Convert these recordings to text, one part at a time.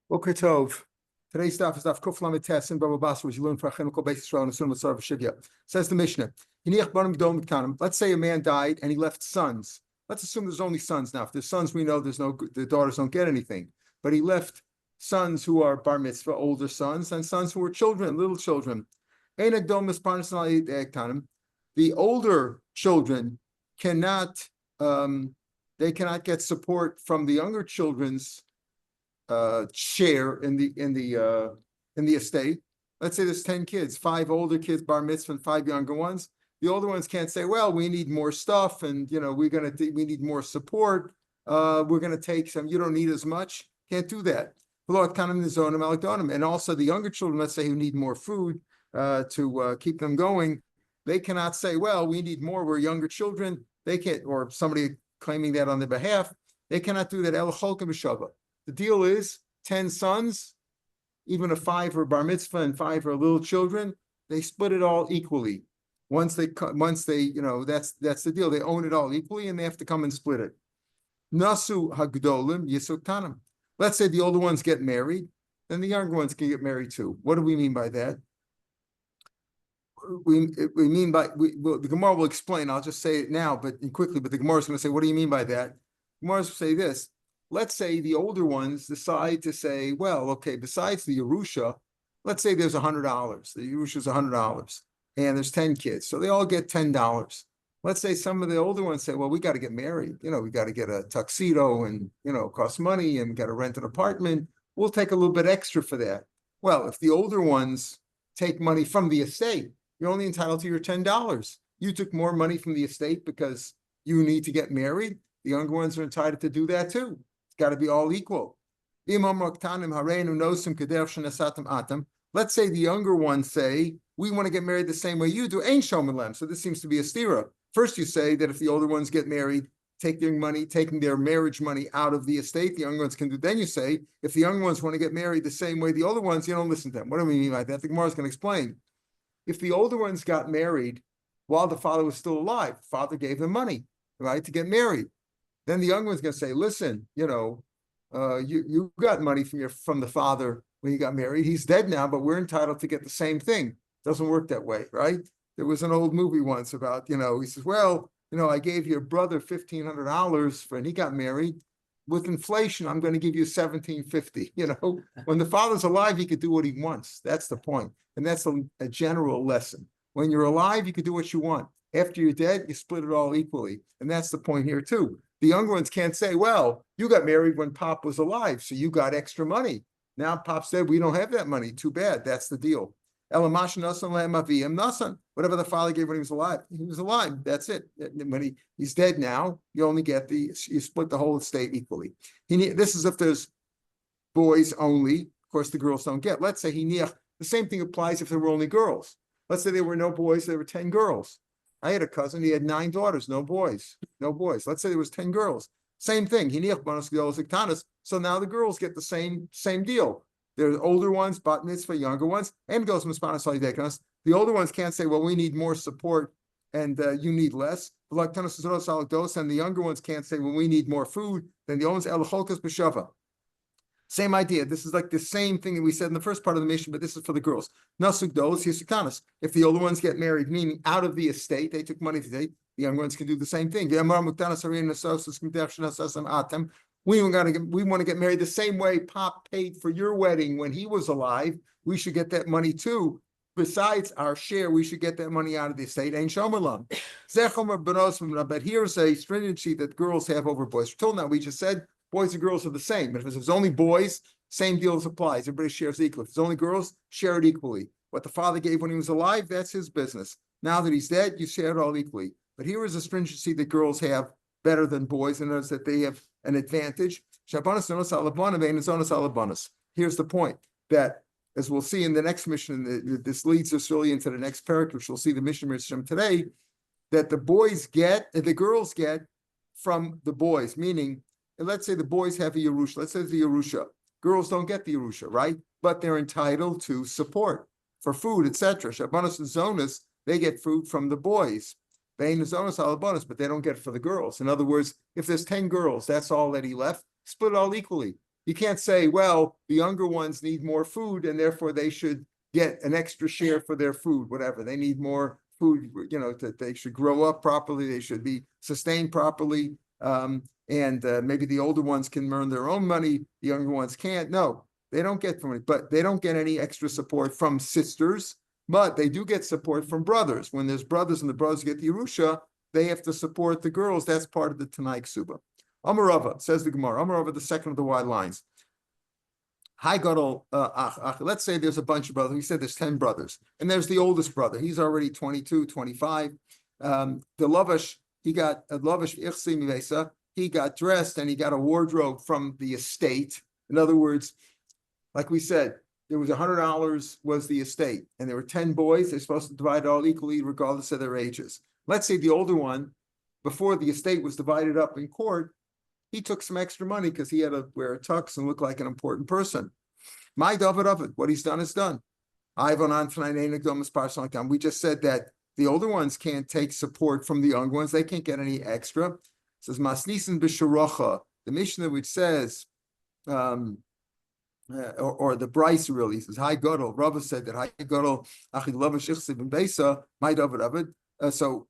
Boker Tov. Today's daf is daf Kuf Lamed Tes in Baba Basra, which you learn for a chemical basis Israel and Sunnah Matzar V'Shivya. Says the Mishnah. Let's say a man died and he left sons. Let's assume there's only sons now. If there's sons, we know the daughters don't get anything. But he left sons who are bar mitzvah, older sons, and sons who are children, little children. The older children cannot get support from the younger children's share in the estate. Let's say there's 10 kids, 5 older kids bar mitzvah and 5 younger ones. The older ones can't say, well, we need more stuff, and we need more support. We're gonna take some. You don't need as much. Can't do that. And also the younger children, let's say, who need more food to keep them going, they cannot say, well, we need more. We're younger children. They can't, or somebody claiming that on their behalf. They cannot do that. The deal is 10 sons, even if 5 are bar mitzvah and 5 are little children, they split it all equally. Once they, that's the deal. They own it all equally, and they have to come and split it. Nasu hagdolim yisuktanim. Let's say the older ones get married, then the younger ones can get married too. What do we mean by that? We mean by the Gemara will explain. I'll just say it now, but quickly. But the Gemara is going to say, what do you mean by that? The Gemara will say this. Let's say the older ones decide to say, well, okay, besides the Yerusha, let's say there's $100. The Yerusha is $100, and there's 10 kids, so they all get $10. Let's say some of the older ones say, well, we got to get married. We got to get a tuxedo, and it costs money, and we got to rent an apartment. We'll take a little bit extra for that. Well, if the older ones take money from the estate, you're only entitled to your $10. You took more money from the estate because you need to get married. The younger ones are entitled to do that too. Got to be all equal. Let's say the younger ones say, we want to get married the same way you do. Ain't shomelem. So this seems to be a stira. First, you say that if the older ones get married, taking their marriage money out of the estate, the younger ones can do. Then you say, if the younger ones want to get married the same way the older ones, you don't listen to them. What do we mean by that? The Gemara is going to explain. If the older ones got married while the father was still alive, the father gave them money, right, to get married. Then the young one's going to say, listen, you got money from the father when you got married. He's dead now, but we're entitled to get the same thing. Doesn't work that way, right? There was an old movie once about, he says, well, I gave your brother $1,500 and he got married. With inflation, I'm going to give you $1,750. When the father's alive, he could do what he wants. That's the point. And that's a general lesson. When you're alive, you can do what you want. After you're dead, you split it all equally. And that's the point here too. The younger ones can't say, well, you got married when Pop was alive, so you got extra money. Now Pop said, we don't have that money. Too bad. That's the deal. Whatever the father gave when he was alive, That's it. When he's dead now, you only get you split the whole estate equally. This is if there's boys only. Of course, the girls don't get. Let's say the same thing applies if there were only girls. Let's say there were no boys, there were 10 girls. I had a cousin, he had 9 daughters, no boys. Let's say there was 10 girls. Same thing. So now the girls get the same deal. There's older ones, bat mitzvah, younger ones, and goes the older ones can't say, well, we need more support and you need less. And the younger ones can't say, well, we need more food. Then the ones elcholkas b'shava. Same idea. This is like the same thing that we said in the first part of the mission, but this is for the girls. Nasuk dos hisuktanas. If the older ones get married, meaning out of the estate, they took money today, the younger ones can do the same thing. We want to get married the same way Pop paid for your wedding when he was alive. We should get that money too. Besides our share, we should get that money out of the estate. Ain't shomerlam. But here's a stringency that girls have over boys. Till now, we just said boys and girls are the same. But if it's only boys, same deal applies. Everybody shares equally. If it's only girls, share it equally. What the father gave when he was alive, that's his business. Now that he's dead, you share it all equally. But here is a stringency that girls have better than boys, and notice that they have an advantage. Here's the point that, as we'll see in the next mission, this leads us really into the next paragraph, which we'll see the mission today, that the girls get from the boys, meaning, let's say the boys have a Yerusha. Let's say the Yerusha. Girls don't get the Yerusha, right? But they're entitled to support for food, etc. Shabbanos and Zonas, they get food from the boys. But they don't get it for the girls. In other words, if there's 10 girls, that's all that he left. Split it all equally. You can't say, well, the younger ones need more food and therefore they should get an extra share for their food, whatever. They need more food, that they should grow up properly. They should be sustained properly. And maybe the older ones can earn their own money. The younger ones can't. No, they don't get from it, but they don't get any extra support from sisters, but they do get support from brothers. When there's brothers and the brothers get the Yerusha, they have to support the girls. That's part of the Tanai Ksuba. Amarava, says the Gemara. Amarava, the second of the wide lines. Hi, Gadol. Let's say there's a bunch of brothers. We said there's 10 brothers, and there's the oldest brother. He's already 22, 25. The Lavash, he got a Lavash Ichsi Mivesa. He got dressed and he got a wardrobe from the estate. In other words, like we said, there was $100 was the estate, and there were 10 boys. They're supposed to divide it all equally, regardless of their ages. Let's say the older one, before the estate was divided up in court, he took some extra money because he had to wear a tux and look like an important person. My David of it, what he's done is done. We just said that the older ones can't take support from the young ones. They can't get any extra. It says Masnisin b'sharacha, the Mishnah which says, or the Bryce really says, Hi Gadol. Rava said that Hi Gadol, Achid Lavash Ichsiv and Besa, my David of it. So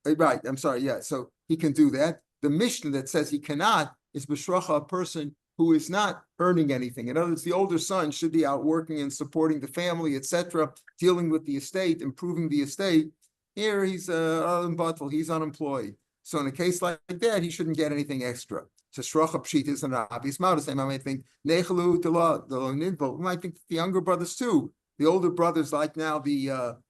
he can do that. The Mishnah that says he cannot is b'shracha, a person who is not earning anything. In other words, the older son should be out working and supporting the family, etc., dealing with the estate, improving the estate. Here he's he's unemployed. So in a case like that, he shouldn't get anything extra. So shracha pshit is an obvious matter. I might think nechelu the we might think the younger brothers too. The older brothers, like now the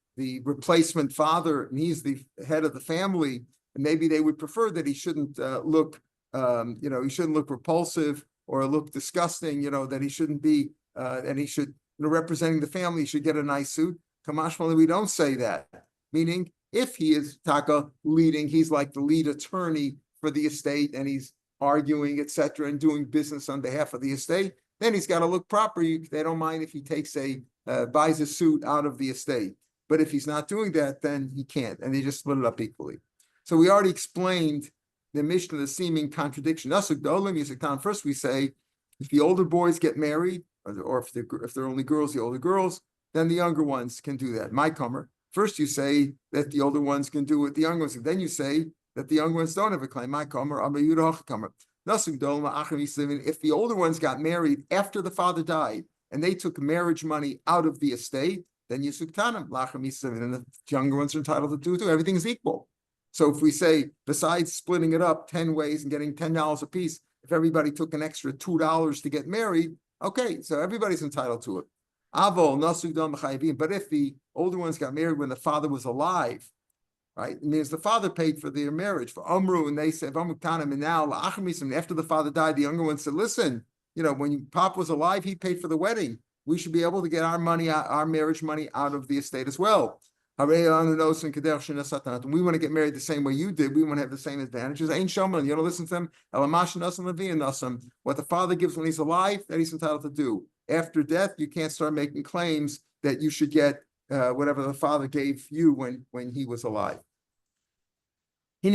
replacement father, and he's the head of the family, and maybe they would prefer that he shouldn't look. He shouldn't look repulsive or look disgusting, that he shouldn't be, and he should, representing the family, he should get a nice suit. Kamashmali, we don't say that. Meaning, if he is taka leading, he's like the lead attorney for the estate and he's arguing, etc., and doing business on behalf of the estate, then he's got to look proper. They don't mind if he takes buys a suit out of the estate. But if he's not doing that, then he can't, and they just split it up equally. So we already explained the Mishnah, the seeming contradiction. First, we say if the older boys get married, or if they're only girls, the older girls, then the younger ones can do that. My comer. First, you say that the older ones can do what the younger ones do. Then you say that the younger ones don't have a claim. My comer, if the older ones got married after the father died and they took marriage money out of the estate, then you suktanim and the younger ones are entitled to do too. Everything is equal. So if we say, besides splitting it up 10 ways and getting $10 a piece, if everybody took an extra $2 to get married, okay, so everybody's entitled to it. But if the older ones got married when the father was alive, right, it means the father paid for their marriage. For Amru, and they said, and now after the father died, the younger ones said, listen, when Pop was alive, he paid for the wedding. We should be able to get our marriage money out of the estate as well. We want to get married the same way you did. We want to have the same advantages. Ain't showman, you don't listen to them. What the father gives when he's alive, that he's entitled to do. After death, you can't start making claims that you should whatever the father gave you when he was alive. So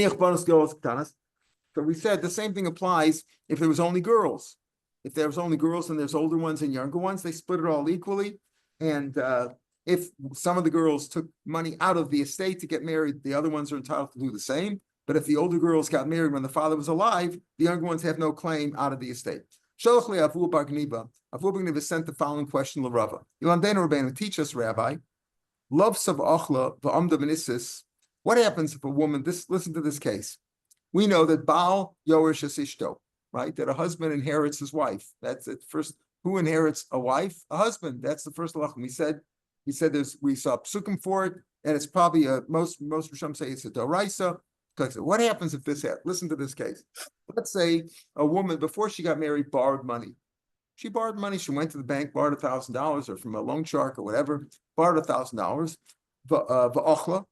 we said the same thing applies if there was only girls. If there was only girls and there's older ones and younger ones, they split it all equally. And if some of the girls took money out of the estate to get married, the other ones are entitled to do the same. But if the older girls got married when the father was alive, the younger ones have no claim out of the estate. Avu Bar Gniva sent the following question to Rava. Teach us, Rabbi. Love sav achla v'amda v'nisis. What happens if a woman? Listen to this case. We know that Baal Yorish Ishto, right? That a husband inherits his wife. That's it. First, who inherits a wife? A husband. That's the first halachah. We said we saw psukim for it, and it's probably most Risham say it's a doraisa. What happens if this happens? Listen to this case. Let's say a woman, before she got married, borrowed money. She borrowed money. She went to the bank, borrowed $1,000 or from a loan shark or whatever, borrowed $1,000, va'achla,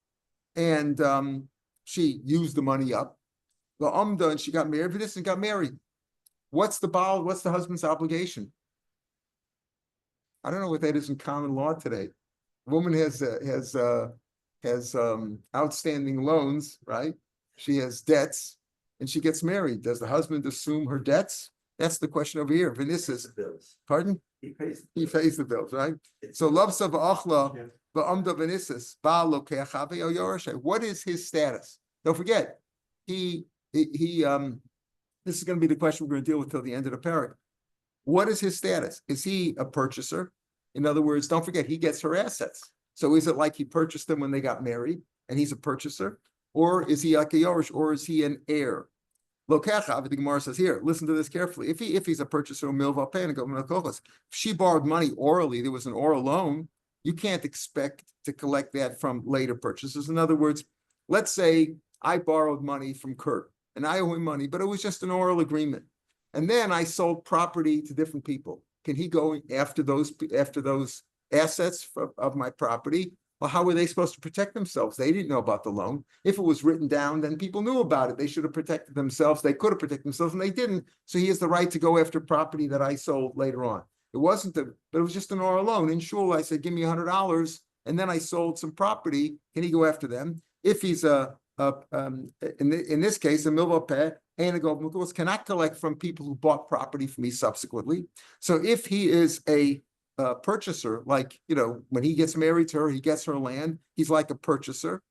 and she used the money up. Va'amda, and she got married. This and got married. What's the husband's obligation? I don't know what that is in common law today. A woman has outstanding loans, right? She has debts, and she gets married. Does the husband assume her debts? That's the question over here. Vinicius, bills. pardon? He pays. He pays the bills, right? So Lavsa v'achla v'amda Vinicius ba lokecha ve'o yorashay. What is his status? Don't forget, he this is going to be the question we're going to deal with till the end of the parak. What is his status? Is he a purchaser? In other words, don't forget, he gets her assets. So is it like he purchased them when they got married and he's a purchaser? Or is he like a Yorish, or is he an heir? Lokecha, the Gemara says here, listen to this carefully. If he's a purchaser, if she borrowed money orally, there was an oral loan, you can't expect to collect that from later purchases. In other words, let's say I borrowed money from Kurt and I owe him money, but it was just an oral agreement. And then I sold property to different people. Can he go after those assets of my property? Well, how were they supposed to protect themselves? They didn't know about the loan. If it was written down, then people knew about it. They should have protected themselves. They could have protected themselves, and they didn't. So he has the right to go after property that I sold later on. It wasn't but it was just an oral loan. In shul, I said, give me $100, and then I sold some property. Can he go after them? If he's in this case, a milva peh and a gov cannot collect from people who bought property from me subsequently. So if he is a purchaser, like, when he gets married to her, he gets her land, he's like a purchaser.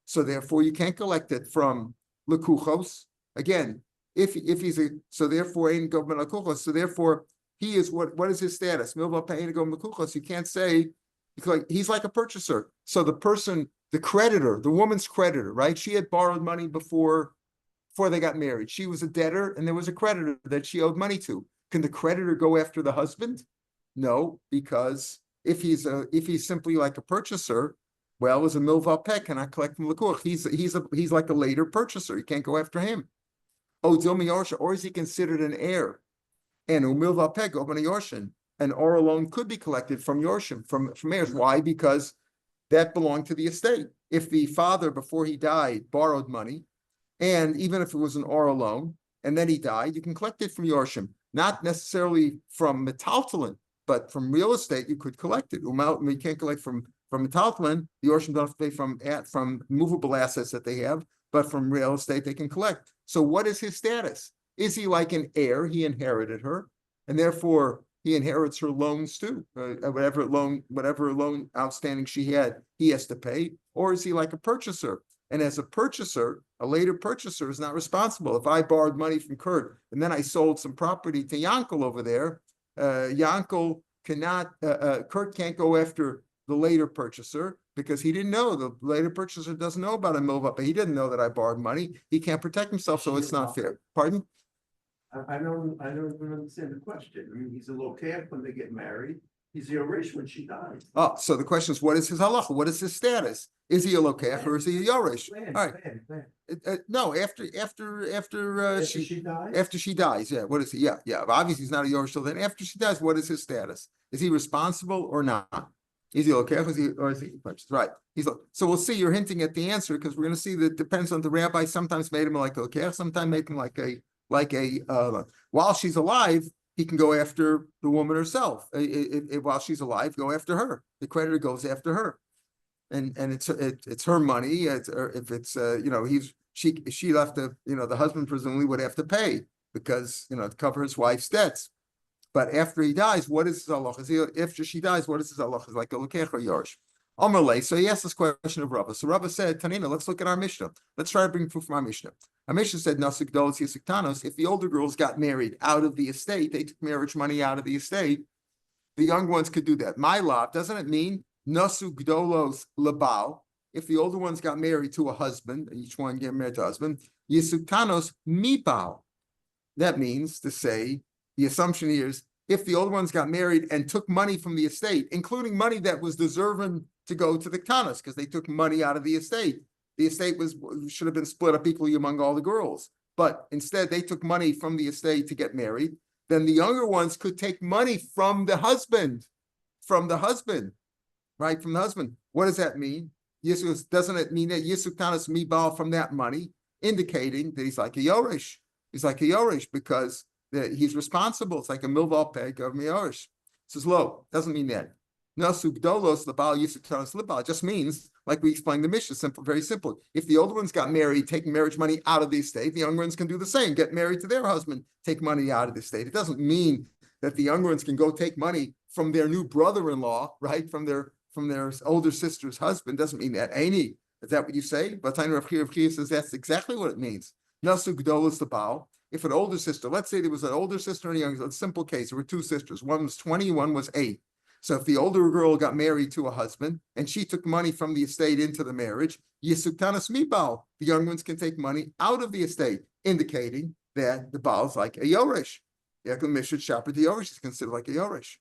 So therefore you can't collect it from lekuchos. Again, if he's so therefore ain't government lekuchos. So therefore he is what is his status? Milva peh and government lekuchos. You can't say he's like a purchaser. So the person, the creditor, the woman's creditor, right? She had borrowed money before they got married. She was a debtor and there was a creditor that she owed money to. Can the creditor go after the husband? No, because if he's simply like a purchaser, well, as a milva peh cannot collect from lekuch. He's like a later purchaser. You can't go after him. Oh, Dilmi Yorsha, or is he considered an heir? And milva peh go on a Yorshin. An oral loan could be collected from Yorshim, from heirs. Why? Because that belonged to the estate. If the father, before he died, borrowed money, and even if it was an oral loan, and then he died, you can collect it from Yorshim. Not necessarily from metaltalin, but from real estate, you could collect it. You can't collect from metaltalin. The Yorshim don't have to pay from movable assets that they have, but from real estate they can collect. So what is his status? Is he like an heir? He inherited her, and therefore he inherits her loans too. Whatever loan outstanding she had, he has to pay. Or is he like a purchaser? And as a purchaser, a later purchaser is not responsible. If I borrowed money from Kurt and then I sold some property to Yankel over there, Yankel cannot, Kurt can't go after the later purchaser because he didn't know. The later purchaser doesn't know about a milva, but he didn't know that I borrowed money. He can't protect himself, so it's not fair. Pardon? I don't even understand the question. I mean, he's a lokeh when they get married. He's a Yorish when she dies. Oh, so the question is, what is his halacha? What is his status? Is he a lokeh or is he a Yorish? All right. No, after she dies. Yeah. What is he? Yeah. Obviously, he's not a Yorish. So then, after she dies, what is his status? Is he responsible or not? Is he lokeh or is he right? So we'll see. You're hinting at the answer because we're going to see that it depends on the rabbi. Sometimes made him like a lokeh. Sometimes made him like a while she's alive. He can go after the woman herself. While she's alive, go after her. The creditor goes after her, and it's her money. She left the husband presumably would have to pay because to cover his wife's debts. But after he dies, what is his halacha? After she dies, what is his halacha? Like a lokech or yorish? Amarle. So he asked this question of Rava. So Rava said, Tanina, let's look at our Mishnah. Let's try to bring proof from our Mishnah. Our Mishnah said, Nasuk dolos yisuk tanos. If the older girls got married out of the estate, they took marriage money out of the estate. The young ones could do that. My law, doesn't it mean Nasuk dolos labal? If the older ones got married to a husband, each one get married to a husband, yisuk tanos mibal. That means to say, the assumption here is if the older ones got married and took money from the estate, including money that was deserving to go to the Ktanos, because they took money out of the estate. The estate should have been split up equally among all the girls. But instead, they took money from the estate to get married. Then the younger ones could take money from the husband. Right? From the husband. What does that mean? Doesn't it mean that Yisuk Ktanos mibal from that money, indicating that he's like a Yorish? He's like a Yorish because he's responsible. It's like a milval peg of Yorish. Says lo, doesn't mean that. Nasuk dolos lebal Yisuk Ktanos lebal just means like we explained the Mishnah, simple, very simple. If the older ones got married, taking marriage money out of the estate, the younger ones can do the same, get married to their husband, take money out of the estate. It doesn't mean that the younger ones can go take money from their new brother-in-law, right? From their older sister's husband. Doesn't mean that. Is that what you say? But Rav Shapiro says that's exactly what it means. Nasu Gdolos the Baal. If an older sister, let's say there was an older sister and a younger, a simple case, there were two sisters. One was 20, one was 8. So if the older girl got married to a husband and she took money from the estate into the marriage, Yisuktanas Mibal, the young ones can take money out of the estate, indicating that the Baal is like a Yoresh. Yaakov Mishra Shapir, the Yoresh is considered like a Yoresh.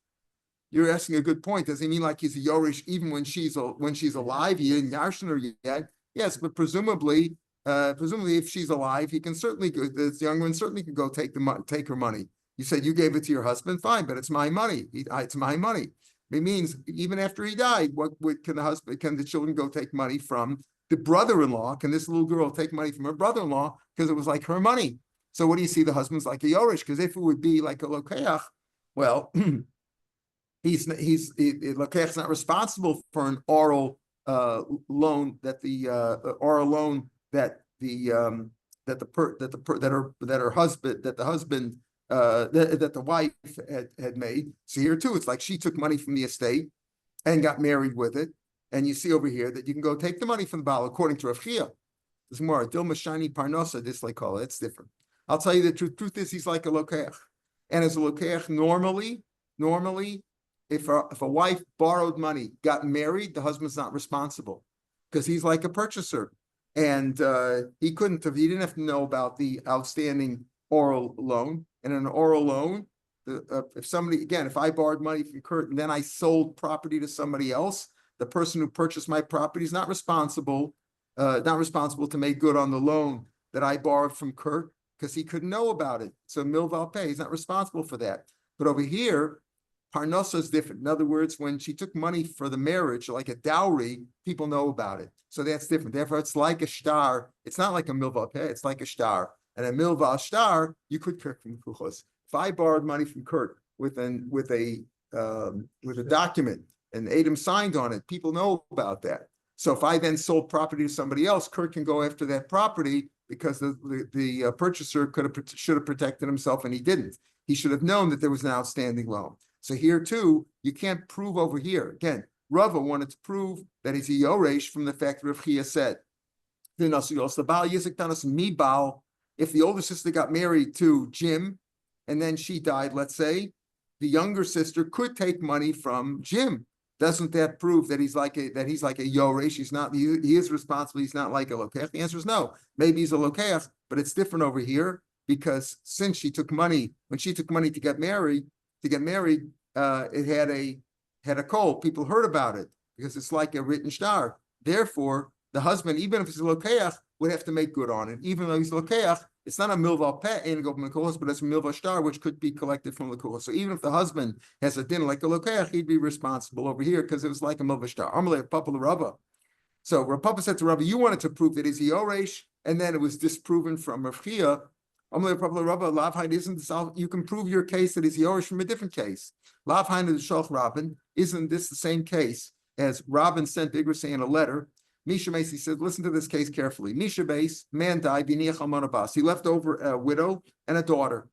You're asking a good point. Does he mean like he's a Yoresh even when she's alive? He didn't yarshin her yet. Yes, but presumably if she's alive, he can certainly go. This young one certainly can go take her money. You said you gave it to your husband, fine, but it's my money. It's my money. It means even after he died, what can the children go take money from the brother-in-law? Can this little girl take money from her brother-in-law because it was like her money? So what do you see? The husband's like a Yoresh, because if it would be like a Lokeach, well, Lokeach's not responsible for an oral loan that the wife had made. So here too, it's like she took money from the estate and got married with it. And you see over here that you can go take the money from the Baal, according to Rav Chia. There's more Dilma Shani Parnosa, this they call it. It's different. I'll tell you the truth. Truth is, he's like a Lokeach. And as a Lokeach, normally, if a wife borrowed money, got married, the husband's not responsible because he's like a purchaser. And he didn't have to know about the outstanding oral loan. And an oral loan, if I borrowed money from Kurt and then I sold property to somebody else, the person who purchased my property is not responsible to make good on the loan that I borrowed from Kurt because he couldn't know about it. So Milval pay, he's not responsible for that. But over here, Parnosa is different. In other words, when she took money for the marriage, like a dowry, people know about it. So that's different. Therefore, it's like a shtar. It's not like a milval pay. It's like a shtar. And a milval shtar, you could kirk from kuchos. If I borrowed money from Kurt with a document and Adam signed on it, people know about that. So if I then sold property to somebody else, Kurt can go after that property because the purchaser should have protected himself, and he didn't. He should have known that there was an outstanding loan. So here too, you can't prove over here. Again, Rava wanted to prove that he's a Yoresh from the fact that Rav Chia said, if the older sister got married to Jim and then she died, let's say, the younger sister could take money from Jim. Doesn't that prove that he's like a Yoresh? He is responsible. He's not like a Lokeach. The answer is no. Maybe he's a Lokeach, but it's different over here because since she took money, when she took money to get married, it had a call. People heard about it because it's like a written shtar. Therefore, the husband, even if he's a Lokeach, would have to make good on it. Even though he's a Lokeach, it's not a milval peh, but it's a milval shtar, which could be collected from the kuchos. So even if the husband has a din like a Lokeach, he'd be responsible over here because it was like a milval shtar. Amalei Papa Rava. So Rav Papa said to Rava, you wanted to prove that he's a Yoresh, and then it was disproven from Rav Chia. Amalei Papa Rava, Lavhain isn't this. You can prove your case that he's Yoresh from a different case. Lavhain of the Shalch Rabin, isn't this the same case as Rabin sent Igrasay in a letter? Misha Macy said, listen to this case carefully. Misha Base, man died, he left over a widow and a daughter.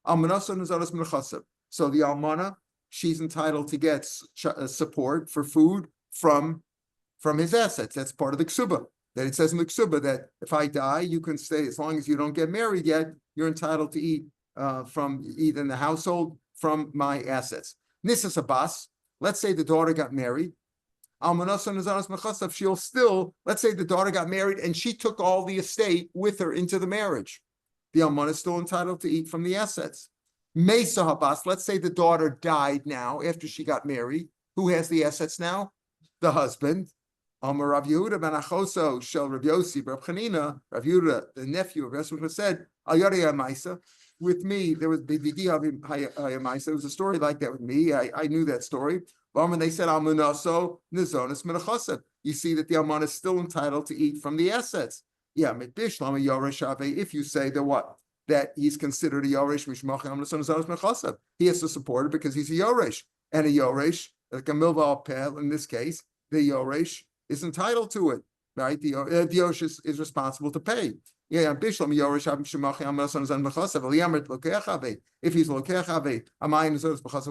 So the almana, she's entitled to get support for food from his assets. That's part of the ksuba. That it says in the ksuba that if I die, you can stay, as long as you don't get married yet, you're entitled to eat from either in the household from my assets. Nisas Abbas, let's say the daughter got married. She'll still, let's say the daughter got married and she took all the estate with her into the marriage. The almana is still entitled to eat from the assets. Mesa Habas, let's say the daughter died now after she got married. Who has the assets now? The husband. Amar Rav Yehuda ben Achoso shel Rav Yossi Rav Chanina, Rav Yehuda, the nephew of Rav Shapiro, said, Al Yari Maisa. With me, there was Bividi Hayamaisa. There was a story like that with me. I knew that story. When they said Almunaso Nizonis Menachosef, you see that the Alman is still entitled to eat from the assets. Yeah, Mitbishlam Yoresh Ave. If you say that what? That he's considered a Yoresh, he has to support it because he's a Yoresh. And a Yoresh, like a Milval Pel in this case, the Yoresh is entitled to it, right? The Yoresh is responsible to pay. Yeah, if he's Lokeach Ave,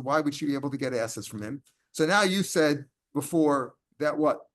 why would she be able to get assets from him? So now you said before that what?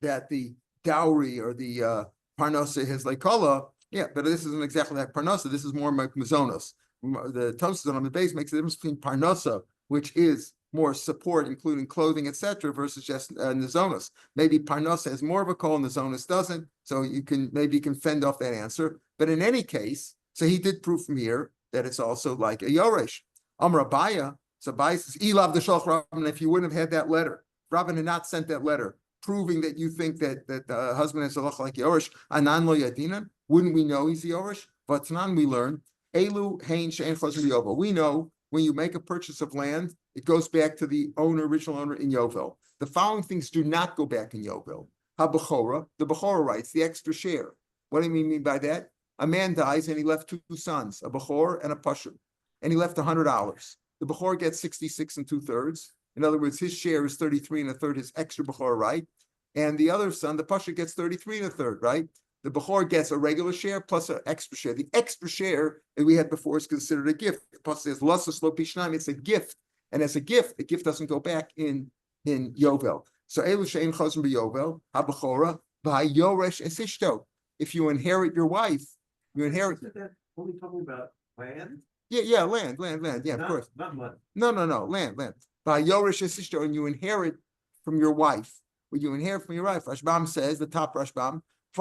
That the dowry or the parnasa is like kala. Yeah, but this isn't exactly like parnasa. This is more like mazonos. The Tosafos on the base makes the difference between parnasa, which is more support, including clothing, etc., versus just nizonos. Maybe parnasa has more of a call, nizonos doesn't. So you can fend off that answer. But in any case, so he did prove from here that it's also like a yoresh. Amar Abaya. So Abaya says, "Ilav the shalch Rabban." If you wouldn't have had that letter, Rabban had not sent that letter, proving that you think that the husband is a loch like yoresh, anan lo yadinan. Wouldn't we know he's the yoresh? Vatnan we learn. Elu hein she'en chazir yovel. We know when you make a purchase of land, it goes back to the original owner in Yovel. The following things do not go back in Yovel. Ha-Bechora, the Bechora rights, the extra share. What do you mean by that? A man dies and he left two sons, a Bechor and a Pashur, and he left $100. The Bechor gets 66 2/3. In other words, his share is 33 1/3, his extra Bechor right. And the other son, the Pashur, gets 33 1/3, right? The Bechor gets a regular share plus an extra share. The extra share that we had before is considered a gift. Plus, there's Lassus Lo Pishnayim, it's a gift. And as a gift, the gift doesn't go back in Yovel. So Elu Shein Chazim B'Yovel, HaBechora, V'Hayoresh Esishto. If you inherit your wife, you inherit. Isn't that only talking about land? Yeah, land. Yeah, of course. Not money. No, land. V'Hayoresh Esishto, and you inherit from your wife. What you inherit from your wife. Rashbam says, the top Rashbam, if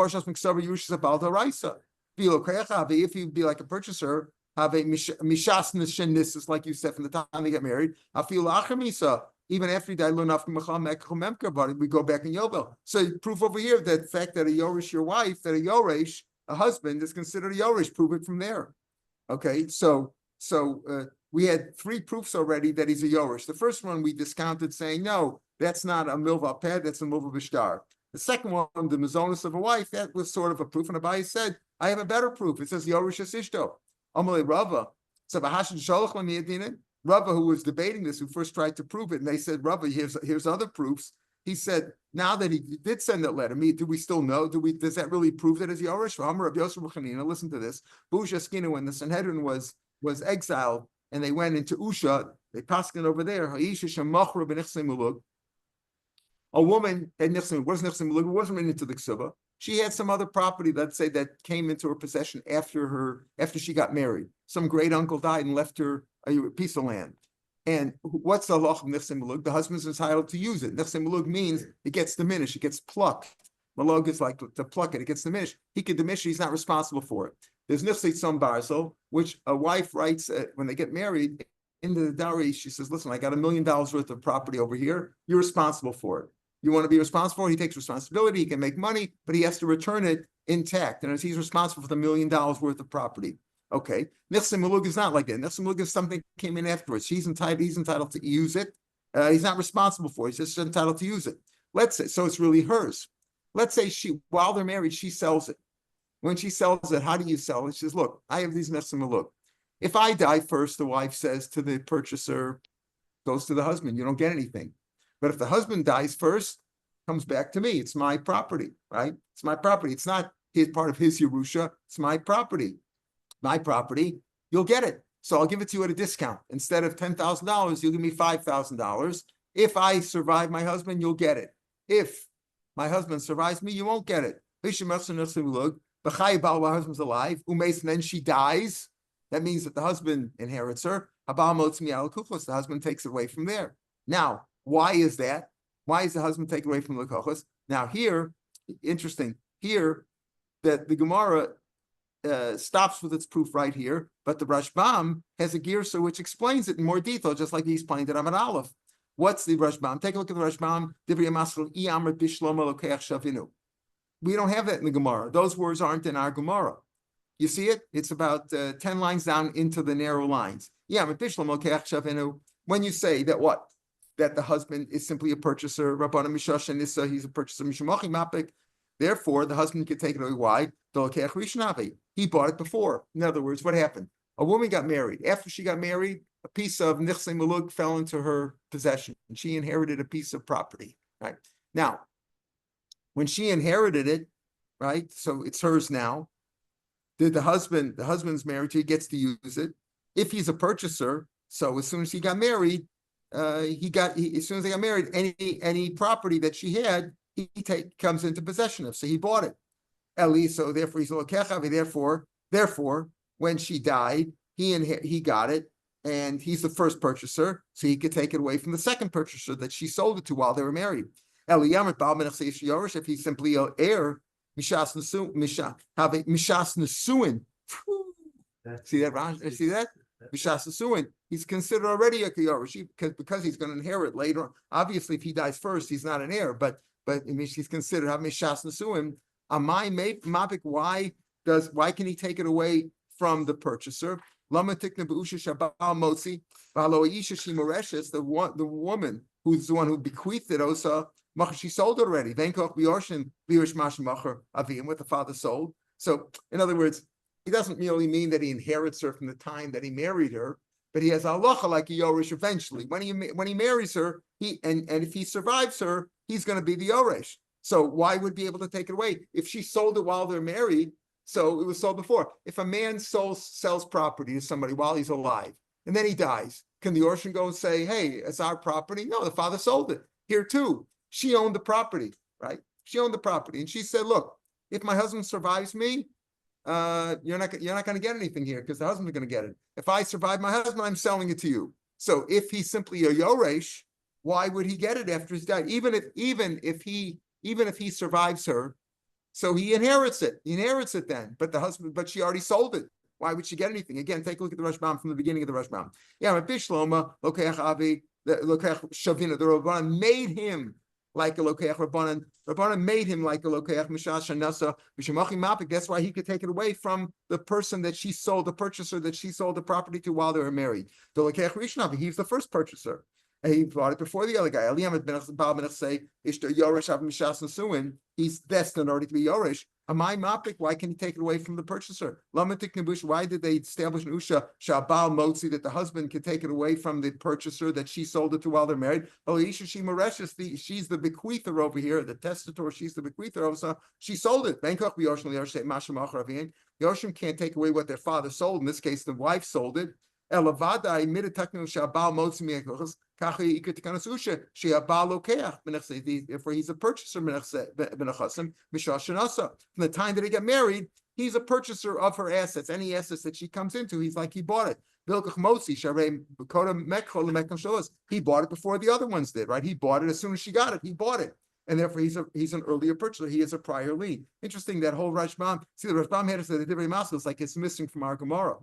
you be like a purchaser, have a mishas nishenis, like you said from the time they get married. I feel even after you die, we go back in Yovel. So proof over here that the fact that a Yoresh, your wife, that a Yoresh, a husband, is considered a Yoresh. Prove it from there. Okay, so we had three proofs already that he's a Yoresh. The first one we discounted, saying no, that's not a milva ped, that's a milva b'shtar. The second one, the mazonos of a wife, that was sort of a proof. And Abai said, I have a better proof. It says Yoresh Ishto. Amalei Rava. So Rava, who was debating this, who first tried to prove it, and they said, Rava, here's other proofs. He said, now that he did send that letter, do we still know? Does that really prove that as Yoresh? Listen to this. Busha when the Sanhedrin was exiled and they went into Usha, they passed it over there. A woman had nichsim. What is nichsim? It wasn't into the ksuba. She had some other property, let's say, that came into her possession after she got married. Some great uncle died and left her a piece of land. And what's the law of nichsim malug? The husband's entitled to use it. Nichsim malug means it gets diminished. It gets plucked. Malug is like to pluck it. It gets diminished. He can diminish it. He's not responsible for it. There's nichsit some barzel, which a wife writes when they get married into the dowry. She says, "Listen, I got $1 million worth of property over here. You're responsible for it. You want to be responsible? He takes responsibility. He can make money, but he has to return it intact. And he's responsible for the $1 million worth of property. Okay. Nichsim malug is not like that. Nichsim malug is something that came in afterwards. He's entitled to use it. He's not responsible for it. He's just entitled to use it. Let's say, so it's really hers. Let's say while they're married, she sells it. When she sells it, how do you sell it? She says, look, I have these nichsim malug. If I die first, the wife says to the purchaser, goes to the husband, you don't get anything. But if the husband dies first, comes back to me. It's my property, right? It's my property. It's not part of his Yerusha. It's my property. My property, you'll get it. So I'll give it to you at a discount. Instead of $10,000, you'll give me $5,000. If I survive my husband, you'll get it. If my husband survives me, you won't get it. The husband's alive, and then she dies. That means that the husband inherits her. The husband takes it away from there. Now, why is that? Why is the husband taken away from the kochos? Now here, interesting, here that the Gemara stops with its proof right here, but the Rashbam has a girsa which explains it in more detail, just like he explained it on Aleph. What's the Rashbam? Take a look at the Rashbam. We don't have that in the Gemara. Those words aren't in our Gemara. You see it? It's about 10 lines down into the narrow lines. When you say that what? That the husband is simply a purchaser, Rabbana Mishash and Nissa, he's a purchaser, Mishamachi Mapik. Therefore, the husband can take it away. Why? He bought it before. In other words, what happened? A woman got married. After she got married, a piece of Nichse Malug fell into her possession, and she inherited a piece of property. Right now, when she inherited it, right? So it's hers now. The husband's married to, he gets to use it. If he's a purchaser, so as soon as he got married, as soon as they got married, any property that she had, he comes into possession of. So he bought it. Eli, so therefore he's a lokecha. Therefore, when she died, he got it, and he's the first purchaser, so he could take it away from the second purchaser that she sold it to while they were married. Eli Yamet Baal Menach Yorish, if he's simply an heir, Mishas Nesuin. See that? See that? Mishas Nesuin. He's considered already a Yorish because he's going to inherit later on. Obviously, if he dies first, he's not an heir, but he's considered Mishas Nesuin. Mapik, why can he take it away from the purchaser? The woman who's the one who bequeathed it, she sold it already. What the father sold. So, in other words, he doesn't merely mean that he inherits her from the time that he married her, but he has halacha like a Yorish eventually. When he marries her, and if he survives her, he's going to be the Yorish. So why would be able to take it away? If she sold it while they're married, so it was sold before. If a man sells property to somebody while he's alive, and then he dies, can the Orshin go and say, hey, it's our property? No, the father sold it. Here too, she owned the property, right? She owned the property. And she said, look, if my husband survives me, you're not going to get anything here because the husband's going to get it. If I survive my husband, I'm selling it to you. So if he's simply a Yoresh, why would he get it after he's died? Even if he survives her, so he inherits it. He inherits it then. But she already sold it. Why would she get anything? Again, take a look at the Rashbam from the beginning of the Rashbam. Yeah, Bishloma, Lokeach Avi, the Lokeach Shavina, the Rabbanan made him like a Lokeach Rabbanan. Rabbanan made him like a Lokeach Mishash Shanasa, Mishamachi Mapik. That's why he could take it away from the person that she sold, the purchaser that she sold the property to while they were married. The Lokeach Rishnavi, he's the first purchaser. He bought it before the other guy. He's destined already to be Yorish. Amai Mapik, why can he take it away from the purchaser? Why did they establish an Usha Shabal Motzi that the husband could take it away from the purchaser that she sold it to while they're married? She's the bequeather over here, the testator, she's the bequeather over, so she sold it. Yoshim can't take away what their father sold. In this case, the wife sold it. Therefore, he's a purchaser from the time that they get married. He's a purchaser of her assets. Any assets that she comes into, he's like he bought it. He bought it before the other ones did, right? He bought it as soon as she got it. He bought it. And therefore, he's an earlier purchaser. He is a prior lien. Interesting, that whole Rashbam. See, the Rashbam had to say the Divrei Maskil is like it's missing from our Gemara.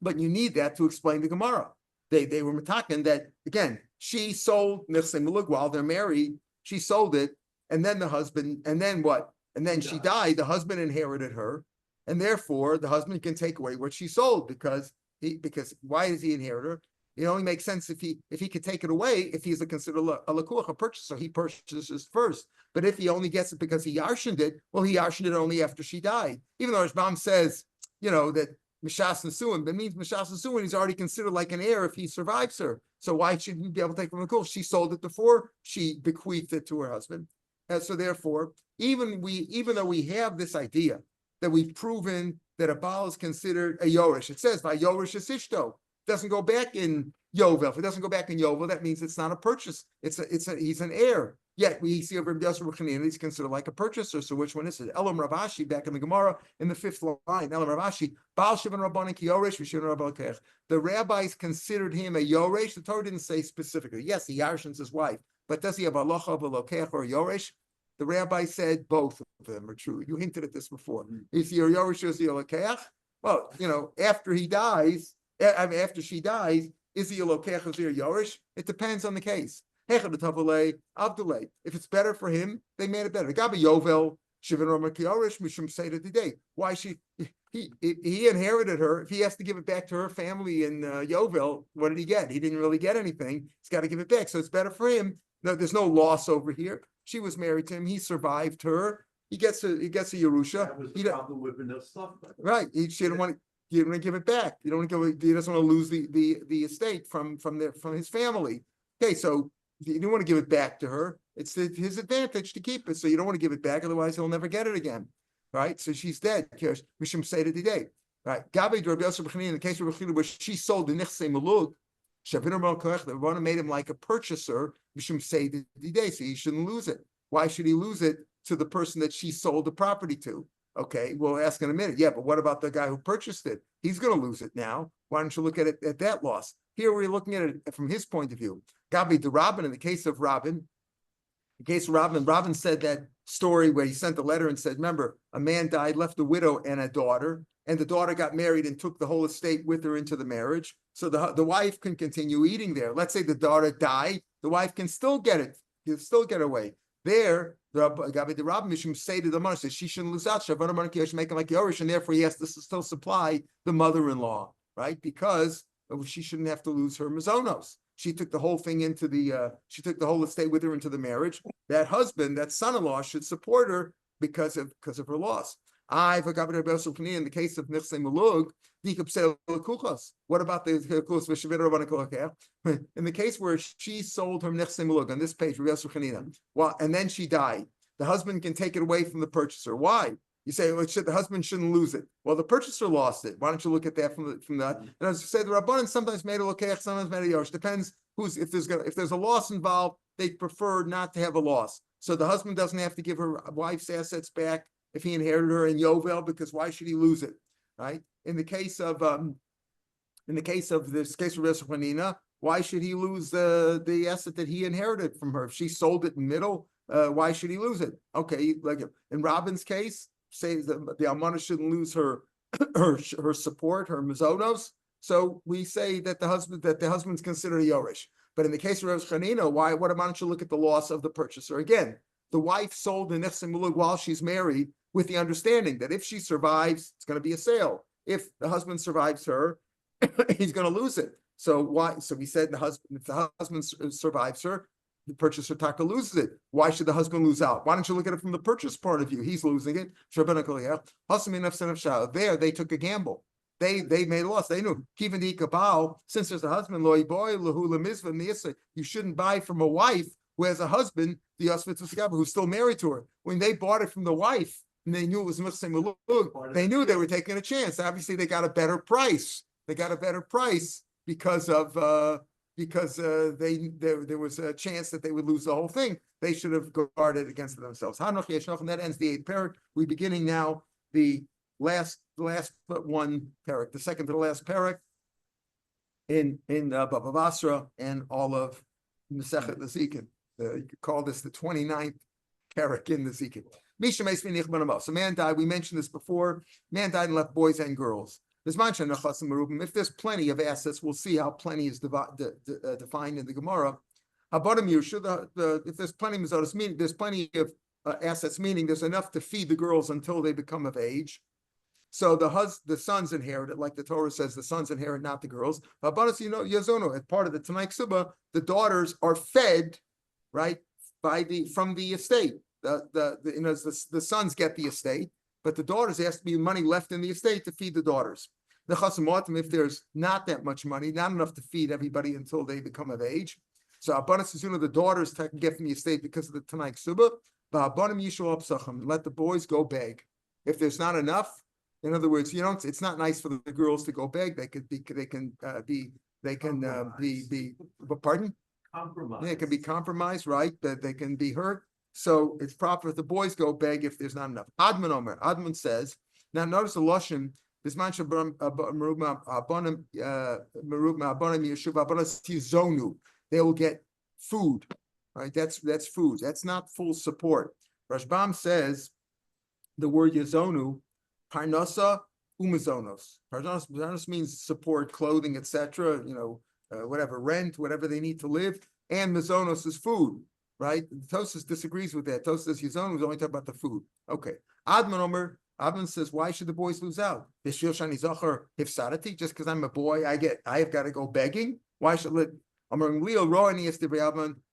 But you need that to explain the Gemara. They were mataken that, again, she sold Nechse Mulug while they're married. She sold it, and then the husband, and then what? And then she died. The husband inherited her, and therefore the husband can take away what she sold because why does he inherit her? It only makes sense if he could take it away if he's considered a lakuach, a purchaser. He purchases first. But if he only gets it because he yarshened it, well, he yarshened it only after she died. Even though Rashbam says, that Mishas Nesuin, that means Mishas Nesuin, he's already considered like an heir if he survives her. So why shouldn't he be able to take from the cool? She sold it before she bequeathed it to her husband. And so therefore, even though we have this idea that we've proven that a Baal is considered a Yorish, it says by Yorish is Ishto. Doesn't go back in Yovel. If it doesn't go back in Yovel, that means it's not a purchase. He's an heir. Yet we see over in he's considered like a purchaser. So which one is it? Elam Ravashi back in the Gemara in the 5th line. Elam Ravashi, Baal Shivan Rabbanan Ki Yoresh V'Shivin Rabbanan. The rabbis considered him a Yoresh. The Torah didn't say specifically. Yes, he yarshens his wife, but does he have a locha of a lokech or a Yoresh? The rabbi said both of them are true. You hinted at this before. Is he a Yoresh or is he a lokech? Well, after he dies, after she dies, is he a lokech or is he a Yoresh? It depends on the case. If it's better for him, they made it better. Why he inherited her? If he has to give it back to her family in Yovel, what did he get? He didn't really get anything. He's got to give it back. So it's better for him. No, there's no loss over here. She was married to him. He survived her. He gets a Yerusha. That was the problem with vanilla stuff. Right. He didn't want to give it back. He doesn't want to lose the estate from his family. Okay, so you don't want to give it back to her. It's his advantage to keep it. So you don't want to give it back. Otherwise, he'll never get it again. Right? So she's dead. Mishum say to the day. Right? Gabi Rabbi Yosef in the case of Rabbi where she sold the Nichsei Malug, the one made him like a purchaser, Mishum say to the day. So he shouldn't lose it. Why should he lose it to the person that she sold the property to? Okay, we'll ask in a minute. Yeah, but what about the guy who purchased it? He's going to lose it now. Why don't you look at it at that loss? Here we're looking at it from his point of view. Gabi the Robin, in the case of Robin, Robin said that story where he sent a letter and said, remember, a man died, left a widow and a daughter, and the daughter got married and took the whole estate with her into the marriage. So the wife can continue eating there. Let's say the daughter died, the wife can still get it, can still get away. There, the Rabbim Mishum say to the mother, says she shouldn't lose out, making like Yorish, and therefore he has to still supply the mother-in-law, right? Because she shouldn't have to lose her mazonos. She took the whole thing into she took the whole estate with her into the marriage. That husband, that son-in-law, should support her because of her loss. In the case of Nichsei Malug, what about the in the case where she sold her Nichsei Malug on this page, well, and then she died, the husband can take it away from the purchaser. Why? You say, well, the husband shouldn't lose it. Well, the purchaser lost it. Why don't you look at that from that? And as you say, the Rabbanan sometimes made a lokech, sometimes made a yosh. Depends if there's a loss involved, they prefer not to have a loss. So the husband doesn't have to give her wife's assets back if he inherited her in Yovel, because why should he lose it? Right? In the case of this case of Hanina, why should he lose the asset that he inherited from her? If she sold it in middle, why should he lose it? Okay, like in Robin's case, say that the almana shouldn't lose her her support, her mazonos. So we say that the husband's considered a yorish. But in the case of Rav Chanina, why don't you look at the loss of the purchaser? Again, the wife sold the Nichsei Malug while she's married with the understanding that if she survives, it's going to be a sale. If the husband survives her, he's going to lose it. So why? So we said if the husband survives her, the purchaser taka loses it. Why should the husband lose out? Why don't you look at it from the purchase point of view? He's losing it. There, they took a gamble. They made a loss. They knew since there's a husband, you shouldn't buy from a wife who has a husband, who's still married to her. When they bought it from the wife and they knew it was Muslim, they knew they were taking a chance. Obviously, they got a better price. Because there was a chance that they would lose the whole thing. They should have guarded against it themselves. And that ends the 8th parak. We're beginning now the last but one parak, the second to the last parak in Baba Basra and all of Mesechet Nezikin. You could call this the 29th parak in Nezikin. So man died. We mentioned this before. Man died and left boys and girls. If there's plenty of assets, we'll see how plenty is defined in the Gemara. If there's plenty of mizonos, meaning there's plenty of assets, meaning there's enough to feed the girls until they become of age. So the sons inherit it, like the Torah says, the sons inherit, not the girls. As part of the Tanai Ksuba, the daughters are fed, right, from the estate. The sons get the estate. But the daughters, there has to be money left in the estate to feed the daughters. The chasamotim, if there's not that much money, not enough to feed everybody until they become of age. So abbanas is the daughters can get from the estate because of the Tanai Ksuba. But abbanim yishul apsachim, let the boys go beg. If there's not enough, in other words, it's not nice for the girls to go beg. Pardon? Compromise. Yeah, it can be compromised, right? That they can be hurt. So it's proper if the boys go beg if there's not enough. Admon says, now notice the Lashon, this mancha they will get food, right? That's food. That's not full support. Rashbam says the word yazonu, parnasa umazonos. Parnasa means support, clothing, etc. Whatever, rent, whatever they need to live, and mazonos is food. Right? Tosas disagrees with that. Tosas says Yizon was only talking about the food. Okay. Adman says, why should the boys lose out? Just because I'm a boy, I have got to go begging. Why should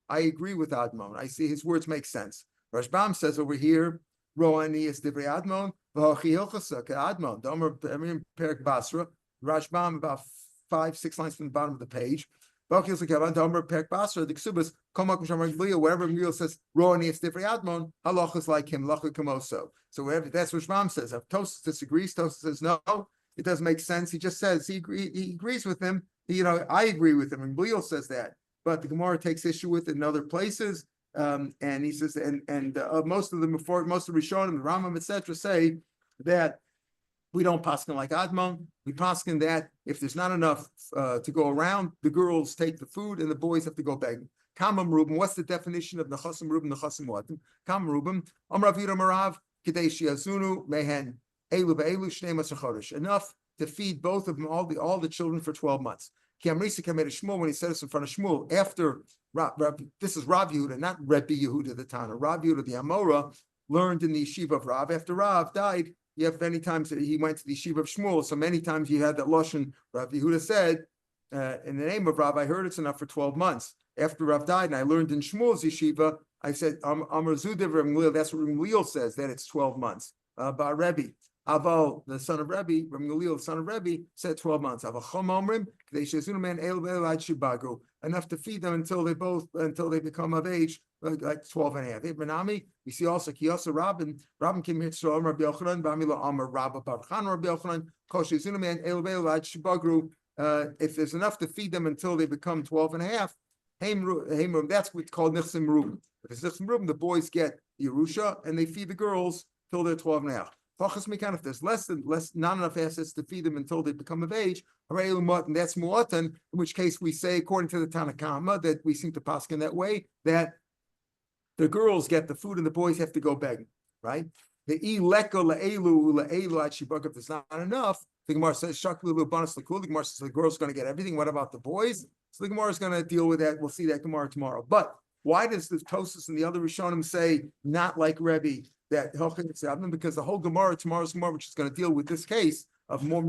I agree with Admon. I see his words make sense. Rashbam says over here, Roani is divrei Admon, Admon. Perak Basra. Rashbam about 5-6 lines from the bottom of the page. Balchis Lekavan Domer Pek Basra the Ksubas Komak Shamar Glia wherever Miguel says Roani Estifri Admon Halach is like him Lacha Kamoso. So wherever that's what Shmam says. If Tosas disagrees, Tosas says no, it doesn't make sense. He just says he agrees with him. I agree with him, and Miguel says that. But the Gemara takes issue with it in other places, and he says, most of the Rishonim, the Rambam, etc., say that we don't paskin like Admon. We paskin that if there's not enough to go around, the girls take the food and the boys have to go begging. Kamam Rubim. What's the definition of Nechasim Rubim? Nechasim Watim. Kamam Rubim. Amrav Yudam Marav Kadesh Yazunu Mehen Elu Be'elu Shnei Masar Chodesh. Enough to feed both of them, all the children for 12 months. When he said this in front of Shmuel, after this is Rav Yehuda, not Rebbe Yehuda the Tana. Rav Yehuda the Amora learned in the yeshiva of Rav. After Rav died, you have many times that he went to the yeshiva of Shmuel. So many times he had that lashon. Rav Yehuda said, "In the name of Rav, I heard it's enough for 12 months." After Rav died, and I learned in Shmuel's yeshiva, I said, "Amar Zudev Rav Gamliel." That's what Rav Gamliel says, that it's 12 months. Bar Rebbe. Aval, the son of Rebbe, Rav Gamliel, the son of Rebbe, said 12 months. Enough to feed them until they become of age, like 12 and a half. Benami, we see also Kiyasa Rabin came here to Rabbi Yochanan, Bamila Amar Rabba Barchan Rabbi Yochanan, Koshizunaman, El Shibagru. If there's enough to feed them until they become 12 and a half, that's what's called Nichsim Rubin. If it's Nichsim Rubin, the boys get Yerusha and they feed the girls till they're 12 and a half. If there's not enough assets to feed them until they become of age, and that's mu'atan, in which case we say, according to the Tanakama, that we seem to paskin in that way, that the girls get the food and the boys have to go begging, right? The if there's not enough, the Gemara says, the Gemara says the girl's going to get everything. What about the boys? So the Gemara is going to deal with that. We'll see that Gemara tomorrow. But why does the Tosas and the other Rishonim say not like Rebbe? That because the whole tomorrow's Gemara, which is going to deal with this case of more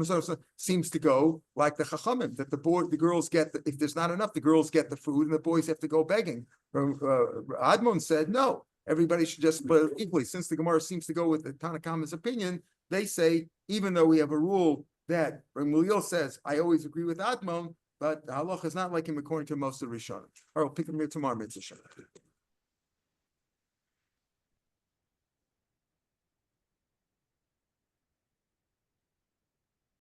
seems to go like the Chachamim, that the girls get if there's not enough, the girls get the food and the boys have to go begging. Admon said no, everybody should just split equally. Since the Gemara seems to go with the Tanakama's opinion, they say even though we have a rule that Gamliel says I always agree with Admon, but the halacha is not like him according to most of the Rishonim. All right, we'll pick him here tomorrow, Mitzvah.